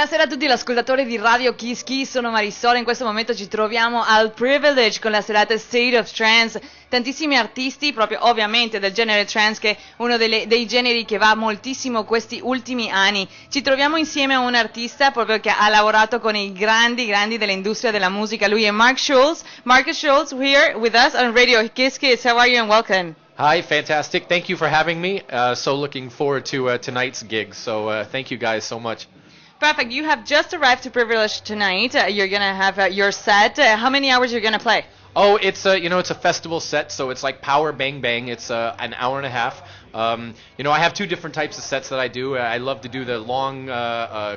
Buonasera a tutti gli ascoltatori di Radio Kiss Kiss, sono Marisol, in questo momento ci troviamo al Privilege con la serata State of Trance, tantissimi artisti proprio ovviamente del genere trance che è uno dei generi che va moltissimo questi ultimi anni. Ci troviamo insieme a un artista proprio che ha lavorato con i grandi dell'industria della musica, lui è Markus Shulz. Markus Shulz here with us on Radio Kiss Kiss. How are you and welcome? Hi, fantastic. Thank you for having me. So looking forward to tonight's gig. So thank you guys so much. Perfect. You have just arrived to Privilege tonight. You're going to have your set. How many hours you're going to play? Oh, it's it's a festival set, so it's like power bang bang. It's an hour and a half. I have two different types of sets that I do. I love to do the long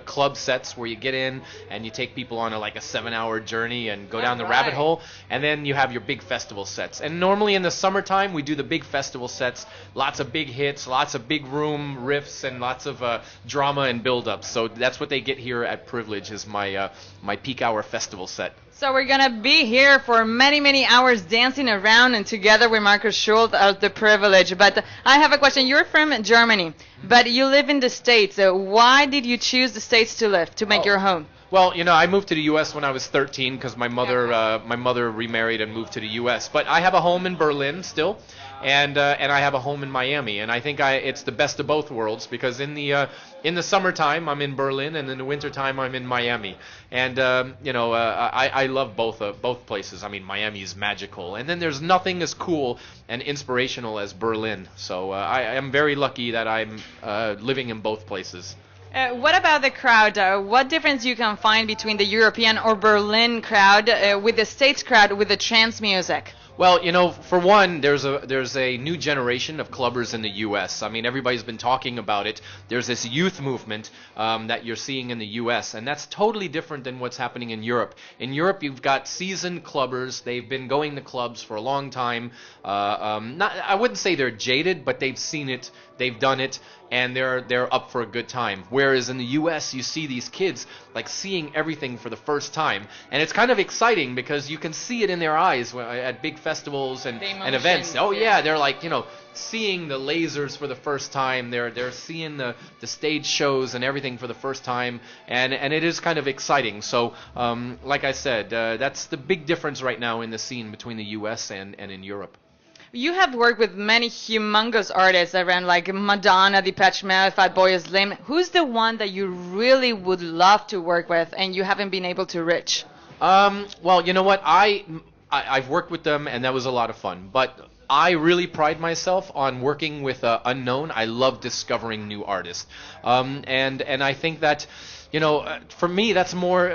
club sets where you get in and you take people on a 7-hour journey and go down the rabbit hole. And then you have your big festival sets. And normally in the summertime we do the big festival sets. Lots of big hits, lots of big room riffs, and lots of drama and build-up. So that's what they get here at Privilege is my peak hour festival set. So we're going to be here for many hours dancing around and together with Markus Shulz at the Privilege. But I have a question. You're from Germany, but you live in the States. Why did you choose the States to live, to make your home? Well, I moved to the U.S. when I was 13 because my mother remarried and moved to the U.S. But I have a home in Berlin still, and I have a home in Miami. And I think it's the best of both worlds because in the summertime I'm in Berlin, and in the wintertime I'm in Miami. And I love both places. I mean, Miami is magical, and then there's nothing as cool and inspirational as Berlin. So I am very lucky that I'm living in both places. What about the crowd? What difference you can find between the European or Berlin crowd with the States crowd with the trance music? Well, for one, there's a new generation of clubbers in the U.S. I mean, everybody's been talking about it. There's this youth movement that you're seeing in the U.S., and that's totally different than what's happening in Europe. In Europe, you've got seasoned clubbers. They've been going to clubs for a long time. I wouldn't say they're jaded, but they've seen it, they've done it, and they're up for a good time. Whereas in the U.S., you see these kids seeing everything for the first time, and it's kind of exciting because you can see it in their eyes at big festivals and events. Oh yeah, they're seeing the lasers for the first time. They're seeing the stage shows and everything for the first time, and it is kind of exciting. So like I said, that's the big difference right now in the scene between the U.S. and in Europe. You have worked with many humongous artists around like Madonna, Depeche Mode, Fatboy Slim. Who's the one that you really would love to work with and you haven't been able to reach? Well, you know what? I've worked with them, and that was a lot of fun. But I really pride myself on working with unknown. I love discovering new artists, and I think that for me that's more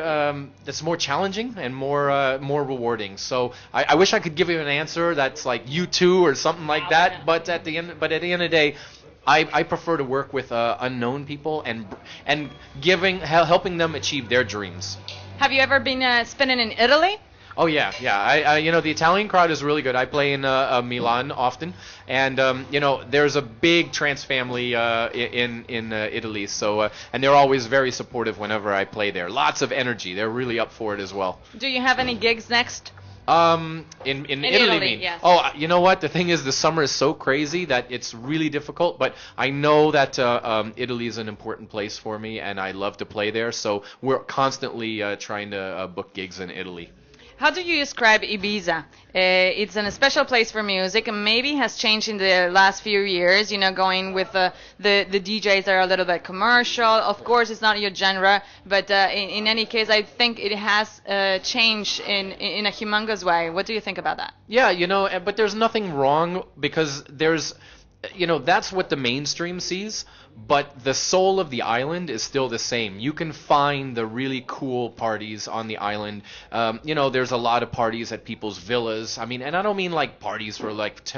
challenging and more rewarding. So I wish I could give you an answer that's like U2 or something like that. But at the end of the day, I prefer to work with unknown people and helping them achieve their dreams. Have you ever been spinning in Italy? Oh yeah. The Italian crowd is really good. I play in Milan often, and there's a big trance family in Italy. So and they're always very supportive whenever I play there. Lots of energy. They're really up for it as well. Do you have any gigs next? In Italy, yes. Oh, you know what? The thing is, the summer is so crazy that it's really difficult. But I know that Italy is an important place for me, and I love to play there. So we're constantly trying to book gigs in Italy. How do you describe Ibiza? It's a special place for music, and maybe has changed in the last few years, going with the DJs that are a little bit commercial. Of course, it's not your genre, but in any case, I think it has changed in a humongous way. What do you think about that? Yeah, but there's nothing wrong because there's... that's what the mainstream sees, but the soul of the island is still the same. You can find the really cool parties on the island. There's a lot of parties at people's villas. I mean, and I don't mean like parties for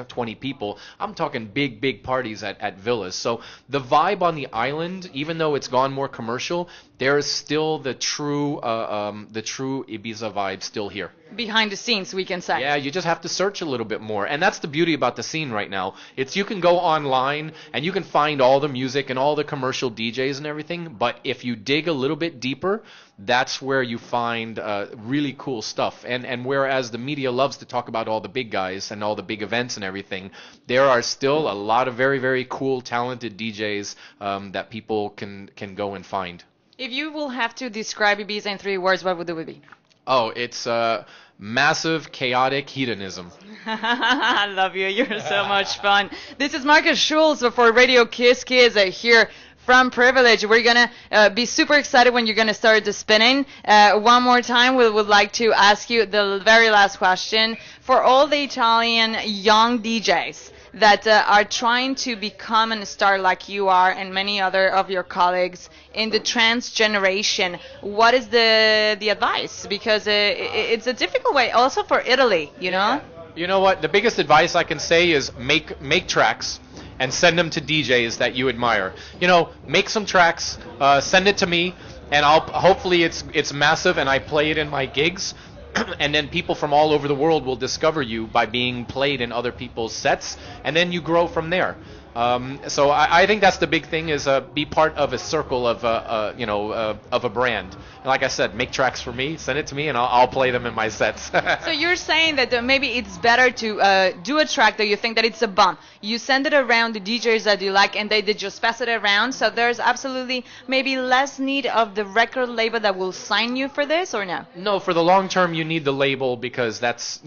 20 people. I'm talking big parties at villas. So the vibe on the island, even though it's gone more commercial, there is still the true Ibiza vibe still here. Behind the scenes, we can say. Yeah, you just have to search a little bit more. And that's the beauty about the scene right now. You can go online and you can find all the music and all the commercial DJs and everything, but if you dig a little bit deeper, that's where you find really cool stuff. And whereas the media loves to talk about all the big guys and all the big events and everything, there are still a lot of very, very cool, talented DJs that people can go and find. If you will have to describe Ibiza in 3 words, what would it be? Oh, it's massive, chaotic hedonism. I love you. You're so much fun. This is Markus Shulz for Radio Kiss Kids here from Privilege. We're going to be super excited when you're going to start the spinning. One more time, we would like to ask you the very last question. For all the Italian young DJs that are trying to become a star like you are and many other of your colleagues in the trance generation, what is the advice? Because it's a difficult way also for Italy, you know? You know what? The biggest advice I can say is make tracks and send them to DJs that you admire. You know, make some tracks, send it to me, and hopefully it's massive and I play it in my gigs. And then people from all over the world will discover you by being played in other people's sets, and then you grow from there. So I think that's the big thing, is be part of a circle of of a brand. And like I said, make tracks for me, send it to me, and I'll play them in my sets. So you're saying that maybe it's better to do a track that you think that it's a bomb. You send it around the DJs that you like, and they just pass it around. So there's absolutely maybe less need of the record label that will sign you for this, or no? No, for the long term, you need the label, because that's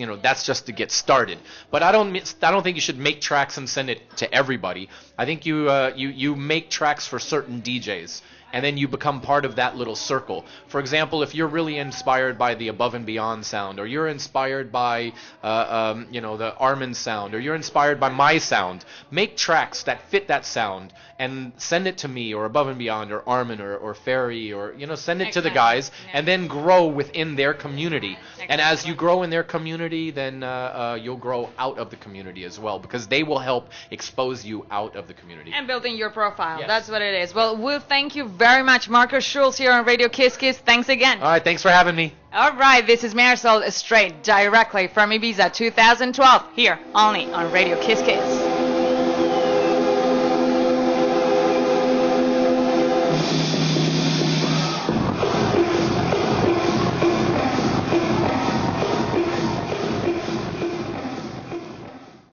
just to get started. But I don't think you should make tracks and send it to everybody. I think you make tracks for certain DJs, and then you become part of that little circle. For example, if you're really inspired by the Above and Beyond sound, or you're inspired by the Armin sound, or you're inspired by my sound, make tracks that fit that sound and send it to me, or Above and Beyond, or Armin, or Ferry, or send it to the guys, and then grow within their community. And as you grow in their community, then you'll grow out of the community as well, because they will help expose you out of the community. And building your profile. Yes. That's what it is. Well, we'll thank you very much, Markus Shulz, here on Radio Kiss Kiss. Thanks again. All right, thanks for having me. All right, this is Marisol, straight directly from Ibiza 2012, here only on Radio Kiss Kiss.